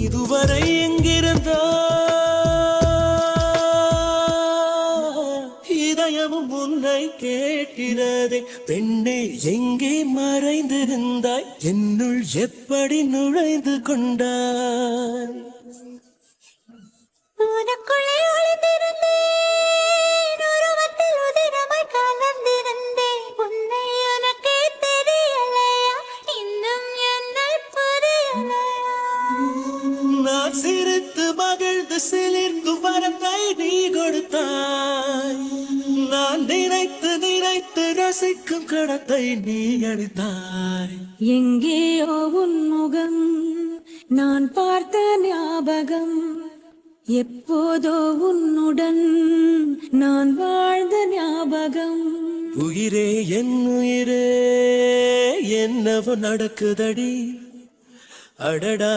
இதுவரை எங்கிருந்தோ இதயமும் உன்னை கேட்கிறதே. பெண்ணே எங்கே மறைந்திருந்தாய், என்னுள் எப்படி நுழைந்து கொண்டாய்? உனக்குள்ளே ஒளிந்திருந்தேன், உருவத்தில் உதிரமாய் கலந்திருந்தேன். உன்னை உனக்கே தெரியலையா, இன்னும் என்னை புரியலையா? நான் சிரித்து மகிழ்ந்து சிலிர்க்கும் வரத்தை நீ கொடுத்தாய். நான் நினைத்து நினைத்து ரசிக்கும் கடத்தை நீ அளித்தாய். எங்கேயோ உன் முகம் நான் பார்த்த ஞாபகம், எப்போதோ உன்னுடன் நான் வாழ்ந்த ஞாபகம். உயிரே என் உயிரே, என்னவோ நடக்குதடி, அடடா.